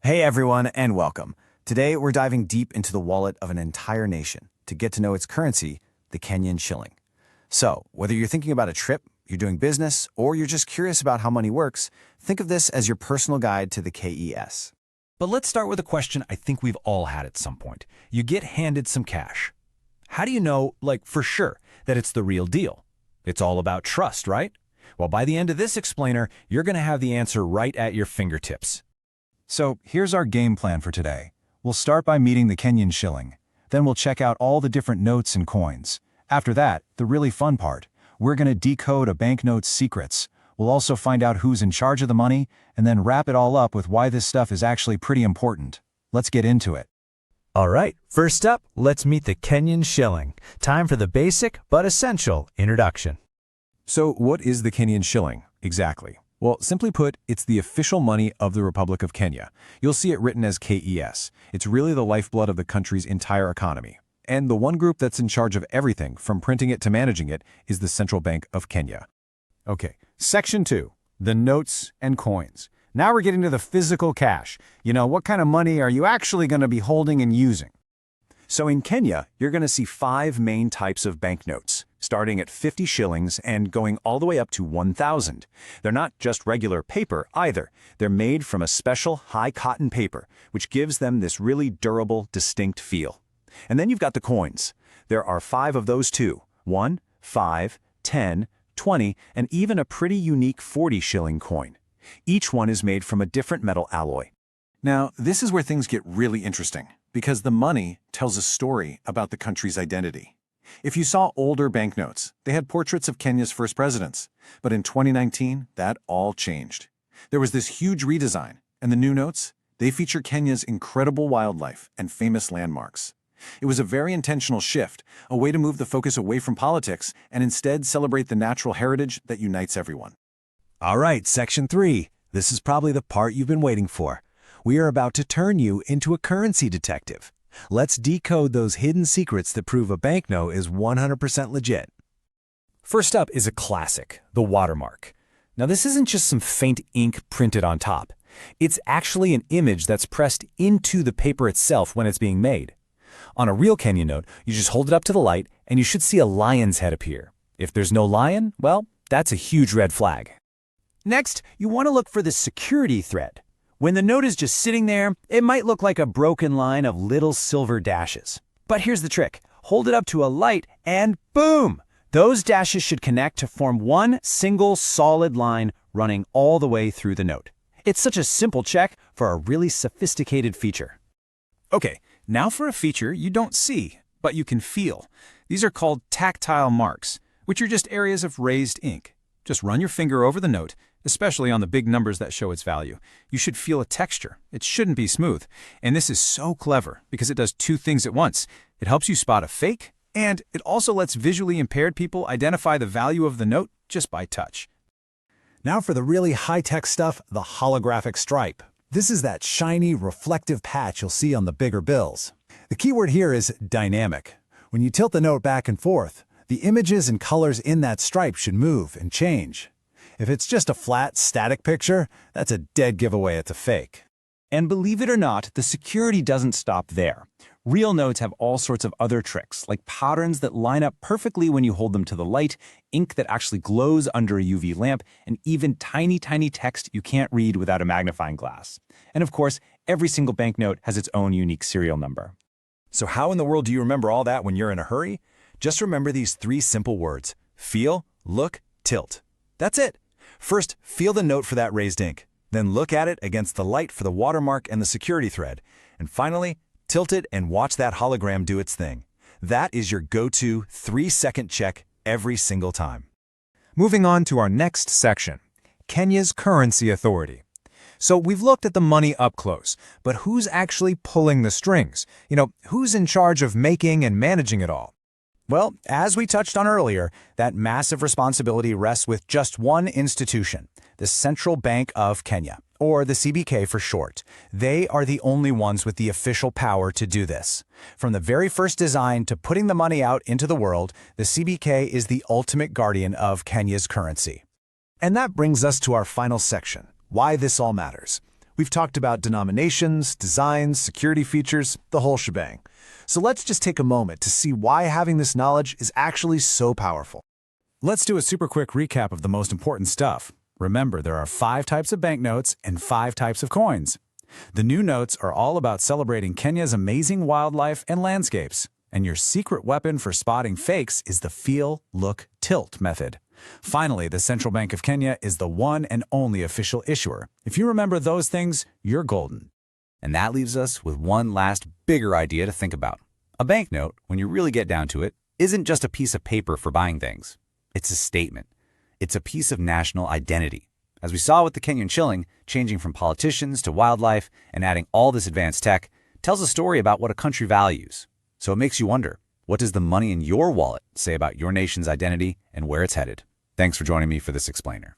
Hey everyone, and welcome. Today we're diving deep into the wallet of an entire nation to get to know its currency, the Kenyan shilling. So, whether you're thinking about a trip, you're doing business, or you're just curious about how money works, think of this as your personal guide to the KES. But let's start with a question I think we've all had at some point. You get handed some cash. How do you know, for sure, that it's the real deal? It's all about trust, right? Well, by the end of this explainer, you're going to have the answer right at your fingertips. So here's our game plan for today. We'll start by meeting the Kenyan shilling. Then we'll check out all the different notes and coins. After that, the really fun part, we're going to decode a banknote's secrets. We'll also find out who's in charge of the money, and then wrap it all up with why this stuff is actually pretty important. Let's get into it. All right, first up, let's meet the Kenyan shilling. Time for the basic but essential introduction. So what is the Kenyan shilling, exactly? Well, simply put, it's the official money of the Republic of Kenya. You'll see it written as KES. It's really the lifeblood of the country's entire economy. And the one group that's in charge of everything, from printing it to managing it, is the Central Bank of Kenya. Okay, Section 2, the notes and coins. Now we're getting to the physical cash. What kind of money are you actually going to be holding and using? So in Kenya, you're going to see 5 main types of banknotes, starting at 50 shillings and going all the way up to 1,000. They're not just regular paper either. They're made from a special high cotton paper, which gives them this really durable, distinct feel. And then you've got the coins. There are 5 of those too. 1, 5, 10, 20, and even a pretty unique 40 shilling coin. Each one is made from a different metal alloy. Now, this is where things get really interesting, because the money tells a story about the country's identity. If you saw older banknotes, they had portraits of Kenya's first presidents. But in 2019, that all changed. There was this huge redesign, and the new notes, they feature Kenya's incredible wildlife and famous landmarks. It was a very intentional shift, a way to move the focus away from politics and instead celebrate the natural heritage that unites everyone. All right, Section 3. This is probably the part you've been waiting for. We are about to turn you into a currency detective. Let's decode those hidden secrets that prove a banknote is 100% legit. First up is a classic, the watermark. Now this isn't just some faint ink printed on top. It's actually an image that's pressed into the paper itself when it's being made. On a real Kenyan note, you just hold it up to the light and you should see a lion's head appear. If there's no lion, well, that's a huge red flag. Next, you want to look for the security thread. When the note is just sitting there, it might look like a broken line of little silver dashes. But here's the trick. Hold it up to a light and boom! Those dashes should connect to form one single solid line running all the way through the note. It's such a simple check for a really sophisticated feature. Okay, now for a feature you don't see, but you can feel. These are called tactile marks, which are just areas of raised ink. Just run your finger over the note, especially on the big numbers that show its value. You should feel a texture. It shouldn't be smooth. And this is so clever because it does 2 things at once. It helps you spot a fake, and it also lets visually impaired people identify the value of the note just by touch. Now for the really high-tech stuff, the holographic stripe. This is that shiny, reflective patch you'll see on the bigger bills. The keyword here is dynamic. When you tilt the note back and forth, the images and colors in that stripe should move and change. If it's just a flat, static picture, that's a dead giveaway it's a fake. And believe it or not, the security doesn't stop there. Real notes have all sorts of other tricks, like patterns that line up perfectly when you hold them to the light, ink that actually glows under a UV lamp, and even tiny, tiny text you can't read without a magnifying glass. And of course, every single banknote has its own unique serial number. So how in the world do you remember all that when you're in a hurry? Just remember these 3 simple words: feel, look, tilt. That's it. First, feel the note for that raised ink. Then look at it against the light for the watermark and the security thread. And finally, tilt it and watch that hologram do its thing. That is your go-to 3-second check every single time. Moving on to our next section, Kenya's currency authority. So we've looked at the money up close, but who's actually pulling the strings? Who's in charge of making and managing it all? Well, as we touched on earlier, that massive responsibility rests with just one institution, the Central Bank of Kenya, or the CBK for short. They are the only ones with the official power to do this. From the very first design to putting the money out into the world, the CBK is the ultimate guardian of Kenya's currency. And that brings us to our final section, why this all matters. We've talked about denominations, designs, security features, the whole shebang. So let's just take a moment to see why having this knowledge is actually so powerful. Let's do a super quick recap of the most important stuff. Remember, there are 5 types of banknotes and 5 types of coins. The new notes are all about celebrating Kenya's amazing wildlife and landscapes. And your secret weapon for spotting fakes is the feel, look, tilt method. Finally, the Central Bank of Kenya is the one and only official issuer. If you remember those things, you're golden. And that leaves us with one last bigger idea to think about. A banknote, when you really get down to it, isn't just a piece of paper for buying things. It's a statement. It's a piece of national identity. As we saw with the Kenyan Shilling, changing from politicians to wildlife and adding all this advanced tech tells a story about what a country values. So it makes you wonder, what does the money in your wallet say about your nation's identity and where it's headed? Thanks for joining me for this explainer.